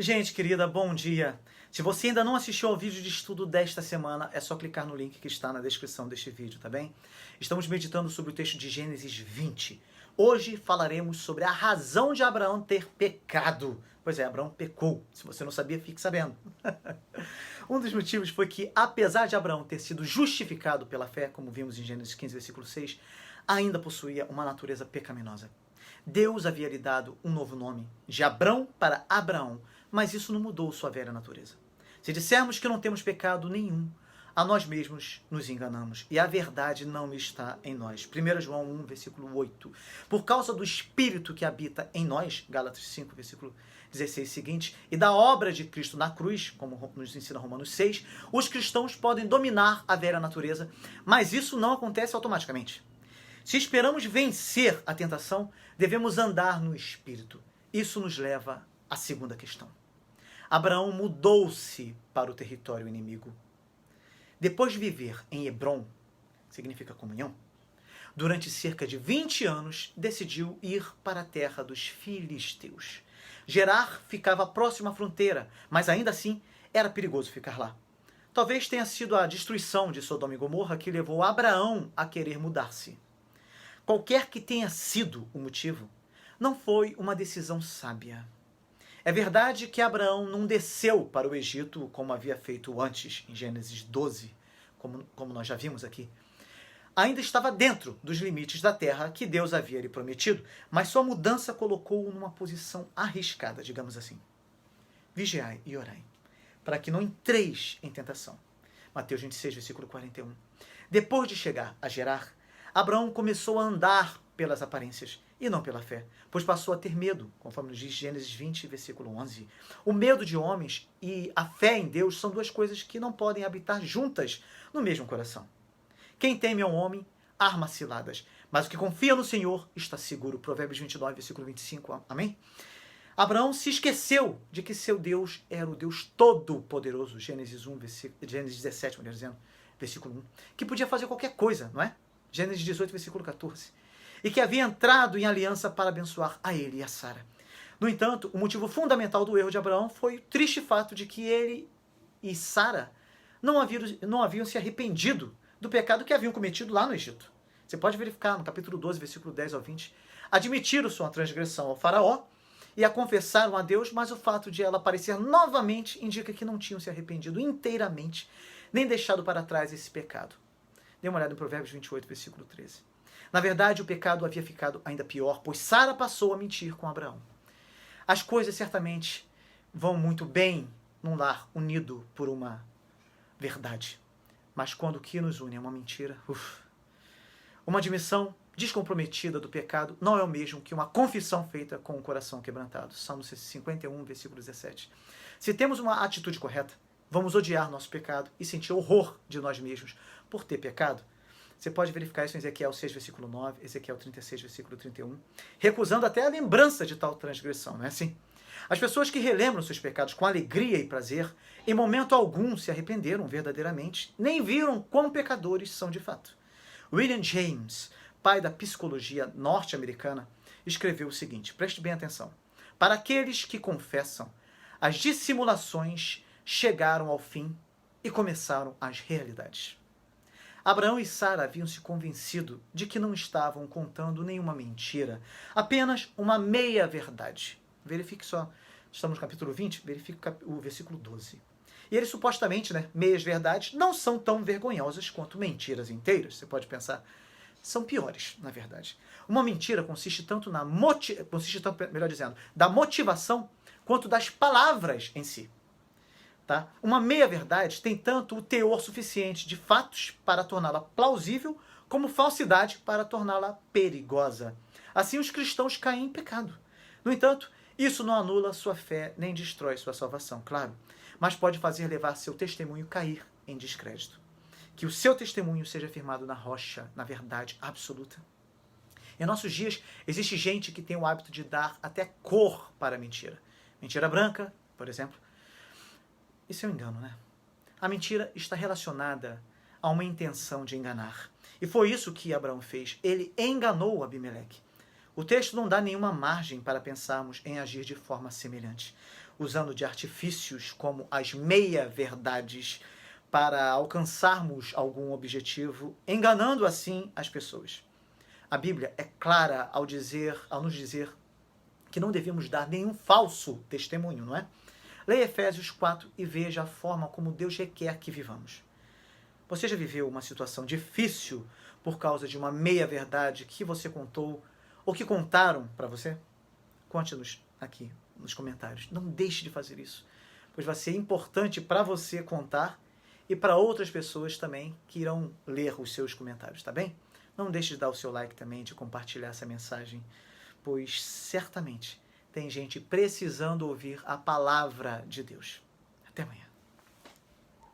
Gente querida, bom dia! Se você ainda não assistiu ao vídeo de estudo desta semana, é só clicar no link que está na descrição deste vídeo, tá bem? Estamos meditando sobre o texto de Gênesis 20. Hoje falaremos sobre a razão de Abraão ter pecado. Pois é, Abraão pecou. Se você não sabia, fique sabendo. Um dos motivos foi que, apesar de Abraão ter sido justificado pela fé, como vimos em Gênesis 15, versículo 6, ainda possuía uma natureza pecaminosa. Deus havia lhe dado um novo nome, de Abrão para Abraão, mas isso não mudou sua velha natureza. Se dissermos que não temos pecado nenhum, a nós mesmos nos enganamos, e a verdade não está em nós. 1 João 1, versículo 8. Por causa do Espírito que habita em nós, Gálatas 5, versículo 16 seguinte, e da obra de Cristo na cruz, como nos ensina Romanos 6, os cristãos podem dominar a velha natureza, mas isso não acontece automaticamente. Se esperamos vencer a tentação, devemos andar no Espírito. Isso nos leva à segunda questão. Abraão mudou-se para o território inimigo. Depois de viver em Hebrom, que significa comunhão, durante cerca de 20 anos, decidiu ir para a terra dos filisteus. Gerar ficava próximo à fronteira, mas ainda assim era perigoso ficar lá. Talvez tenha sido a destruição de Sodoma e Gomorra que levou Abraão a querer mudar-se. Qualquer que tenha sido o motivo, não foi uma decisão sábia. É verdade que Abraão não desceu para o Egito como havia feito antes, em Gênesis 12, como nós já vimos aqui. Ainda estava dentro dos limites da terra que Deus havia lhe prometido, mas sua mudança colocou-o numa posição arriscada, digamos assim. Vigiai e orai, para que não entreis em tentação. Mateus 26, versículo 41. Depois de chegar a Gerar, Abraão começou a andar pelas aparências e não pela fé, pois passou a ter medo, conforme nos diz Gênesis 20, versículo 11. O medo de homens e a fé em Deus são duas coisas que não podem habitar juntas no mesmo coração. Quem teme ao homem arma ciladas, mas o que confia no Senhor está seguro. Provérbios 29, versículo 25. Amém? Abraão se esqueceu de que seu Deus era o Deus Todo-Poderoso, Gênesis 17, melhor dizendo, versículo 1, que podia fazer qualquer coisa, não é? Gênesis 18, versículo 14. E que havia entrado em aliança para abençoar a ele e a Sara. No entanto, o motivo fundamental do erro de Abraão foi o triste fato de que ele e Sara não haviam se arrependido do pecado que haviam cometido lá no Egito. Você pode verificar no capítulo 12, versículo 10 ao 20. Admitiram sua transgressão ao faraó e a confessaram a Deus, mas o fato de ela aparecer novamente indica que não tinham se arrependido inteiramente, nem deixado para trás esse pecado. Dê uma olhada em Provérbios 28, versículo 13. Na verdade, o pecado havia ficado ainda pior, pois Sara passou a mentir com Abraão. As coisas certamente vão muito bem num lar unido por uma verdade. Mas quando o que nos une é uma mentira, uma admissão descomprometida do pecado não é o mesmo que uma confissão feita com o coração quebrantado. Salmo 51, versículo 17. Se temos uma atitude correta, vamos odiar nosso pecado e sentir horror de nós mesmos por ter pecado. Você pode verificar isso em Ezequiel 6, versículo 9, Ezequiel 36, versículo 31, recusando até a lembrança de tal transgressão, não é assim? As pessoas que relembram seus pecados com alegria e prazer, em momento algum se arrependeram verdadeiramente, nem viram quão pecadores são de fato. William James, pai da psicologia norte-americana, escreveu o seguinte, preste bem atenção. Para aqueles que confessam, as dissimulações chegaram ao fim e começaram as realidades. Abraão e Sara haviam se convencido de que não estavam contando nenhuma mentira, apenas uma meia-verdade. Verifique só, estamos no capítulo 20, verifique o versículo 12. E eles supostamente, meias-verdades, não são tão vergonhosas quanto mentiras inteiras. Você pode pensar, são piores, na verdade. Uma mentira consiste tanto da motivação quanto das palavras em si. Tá? Uma meia-verdade tem tanto o teor suficiente de fatos para torná-la plausível, como falsidade para torná-la perigosa. Assim, os cristãos caem em pecado. No entanto, isso não anula sua fé nem destrói sua salvação, claro, mas pode fazer levar seu testemunho cair em descrédito. Que o seu testemunho seja firmado na rocha, na verdade absoluta. Em nossos dias, existe gente que tem o hábito de dar até cor para a mentira. Mentira branca, por exemplo. Isso é um engano, né? A mentira está relacionada a uma intenção de enganar. E foi isso que Abraão fez. Ele enganou Abimeleque. O texto não dá nenhuma margem para pensarmos em agir de forma semelhante, usando de artifícios como as meia-verdades para alcançarmos algum objetivo, enganando assim as pessoas. A Bíblia é clara ao nos dizer que não devemos dar nenhum falso testemunho, não é? Leia Efésios 4 e veja a forma como Deus requer que vivamos. Você já viveu uma situação difícil por causa de uma meia-verdade que você contou ou que contaram para você? Conte-nos aqui nos comentários. Não deixe de fazer isso, pois vai ser importante para você contar e para outras pessoas também que irão ler os seus comentários, tá bem? Não deixe de dar o seu like também, de compartilhar essa mensagem, pois certamente tem gente precisando ouvir a palavra de Deus. Até amanhã.